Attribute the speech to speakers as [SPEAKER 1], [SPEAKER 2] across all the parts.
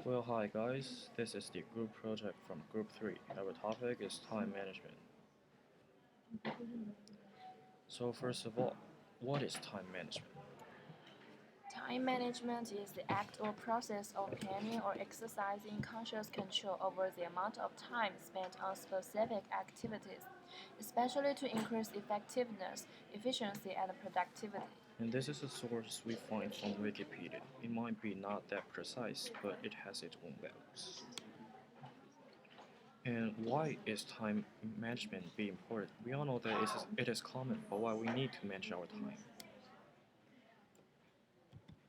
[SPEAKER 1] Well, hi guys, this is the group project from group 3. Our topic is time management. So first of all, what is time management?
[SPEAKER 2] Time management is the act or process of planning or exercising conscious control over the amount of time spent on specific activities, especially to increase effectiveness, efficiency, and productivity.
[SPEAKER 1] And this is a source we find from Wikipedia. It might be not that precise, but it has its own values. And why is time management be important? We all know that it is common, but why we need to manage our time?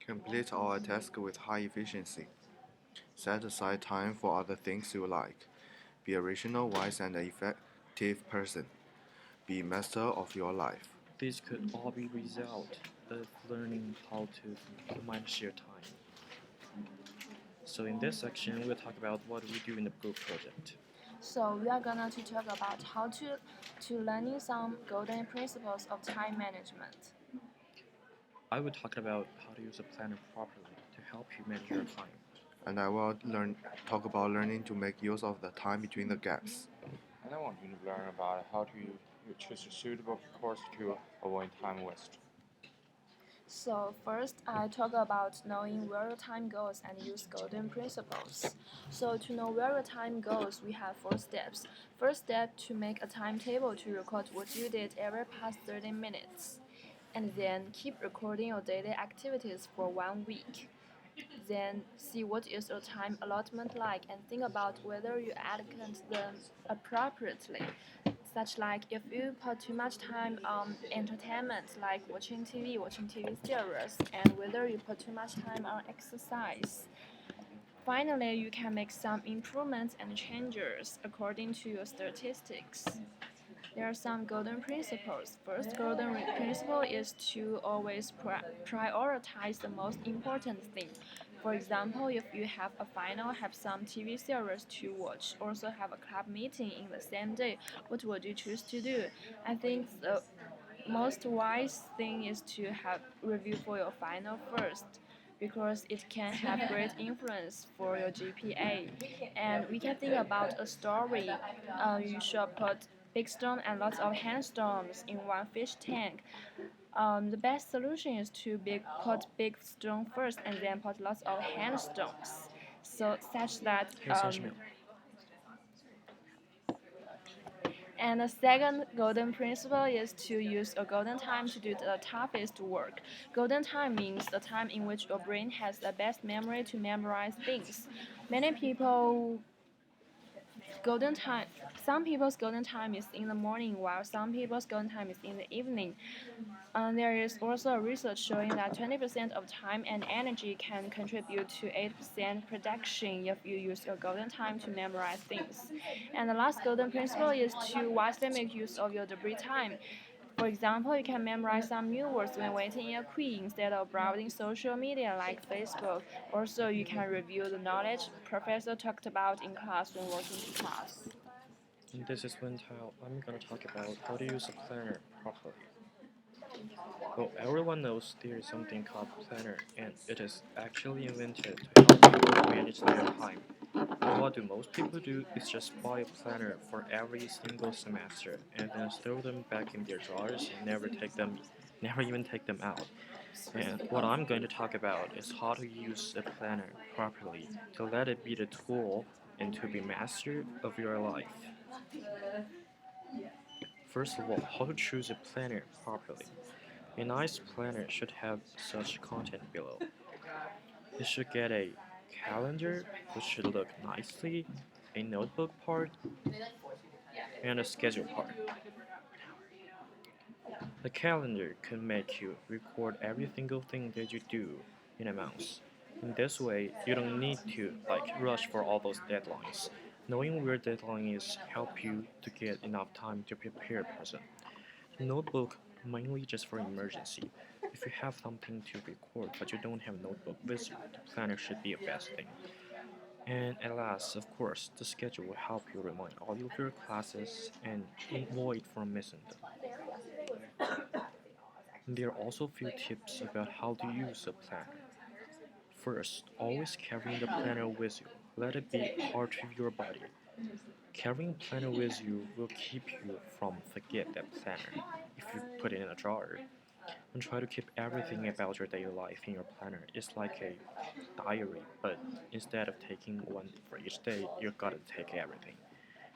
[SPEAKER 3] Complete our task with high efficiency. Set aside time for other things you like. Be a rational, wise, and effective person. Be master of your life.
[SPEAKER 1] This could all be result of learning how to manage your time. So in this section, we'll talk about what we do in the group project.
[SPEAKER 2] So we are gonna to talk about how to learning some golden principles of time management.
[SPEAKER 1] I will talk about how to use a planner properly to help you manage your time.
[SPEAKER 3] And I will talk about learning to make use of the time between the gaps.
[SPEAKER 4] And I want you to learn about how to choose a suitable course to avoid time waste.
[SPEAKER 2] So first, I talk about knowing where your time goes and use golden principles. So to know where your time goes, we have 4 steps. First step, to make a timetable to record what you did every past 30 minutes. And then keep recording your daily activities for 1 week. Then see what is your time allotment like and think about whether you allocate them appropriately. Such like if you put too much time on entertainment like watching TV series, and whether you put too much time on exercise. Finally, you can make some improvements and changes according to your statistics. There are some golden principles. First golden principle is to always prioritize the most important thing. For example, if you have a final, have some TV series to watch, also have a club meeting in the same day, what would you choose to do? I think the most wise thing is to have review for your final first, because it can have great influence for your GPA. And we can think about a story. You should put big stone and lots of sandstorms in one fish tank. The best solution is to put big stone first and then put lots of sandstorms. So such that and the second golden principle is to use a golden time to do the toughest work. Golden time means the time in which your brain has the best memory to memorize things. Many people some people's golden time is in the morning, while some people's golden time is in the evening. There is also research showing that 20% of time and energy can contribute to 8% production if you use your golden time to memorize things. And the last golden principle is to wisely make use of your debris time. For example, you can memorize some new words when waiting in a queue instead of browsing social media like Facebook. Also, you can review the knowledge professor talked about in class when walking to class.
[SPEAKER 1] And this is when I'm going to talk about how to use a planner properly. Well, everyone knows there is something called planner, and it is actually invented to help people manage their time. But what do most people do is just buy a planner for every single semester and then throw them back in their drawers and never even take them out. And what I'm going to talk about is how to use a planner properly to let it be the tool and to be master of your life. First of all, how to choose a planner properly. A nice planner should have such content below. It should get a calendar, which should look nicely, a notebook part, and a schedule part. The calendar can make you record every single thing that you do in a month. In this way, you don't need to rush for all those deadlines. Knowing where deadline is help you to get enough time to prepare a present. The notebook mainly just for emergency. If you have something to record but you don't have a notebook with you, the planner should be a best thing. And at last, of course, the schedule will help you remind all of your classes and avoid from missing them. There are also a few tips about how to use a planner. First, always carrying the planner with you. Let it be part of your body. Carrying a planner with you will keep you from forget that planner if you put it in a drawer. And try to keep everything about your daily life in your planner. It's like a diary, but instead of taking one for each day, you gotta take everything.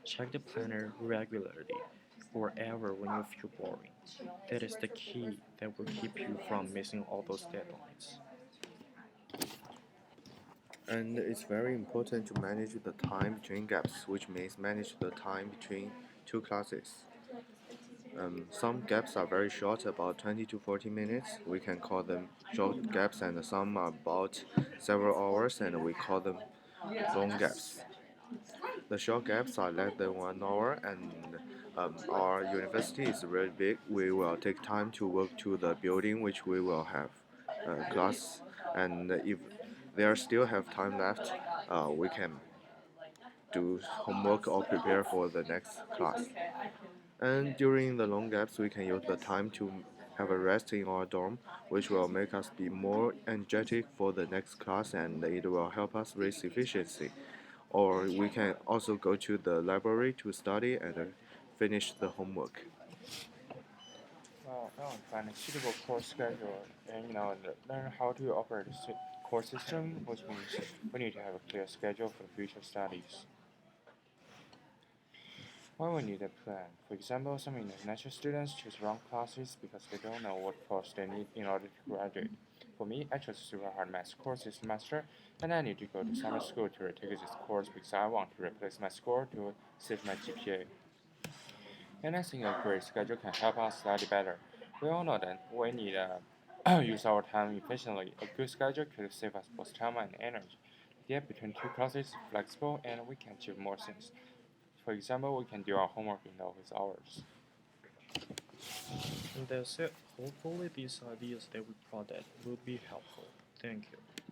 [SPEAKER 1] Check the planner regularly or ever when you feel boring. That is the key that will keep you from missing all those deadlines.
[SPEAKER 3] And it's very important to manage the time between gaps, which means manage the time between two classes. Some gaps are very short, about 20 to 40 minutes. We can call them short gaps, and some are about several hours, and we call them long gaps. The short gaps are less than 1 hour, and our university is really big. We will take time to walk to the building which we will have class, and if there still have time left, we can do homework or prepare for the next class. And during the long gaps, we can use the time to have a rest in our dorm, which will make us be more energetic for the next class and it will help us raise efficiency. Or we can also go to the library to study and finish the homework.
[SPEAKER 4] Well, now plan a suitable course schedule and learn how to operate a course system, which means we need to have a clear schedule for future studies. Why we need a plan? For example, some international students choose wrong classes because they don't know what course they need in order to graduate. For me, I chose a super hard math course this semester, and I need to go to summer school to retake this course because I want to replace my score to save my GPA. And I think a great schedule can help us study better. We all know that we need to use our time efficiently. A good schedule could save us both time and energy. The gap between two classes is flexible, and we can achieve more things. For example, we can do our homework in office hours.
[SPEAKER 1] And that's it. Hopefully, these ideas that we brought that will be helpful. Thank you.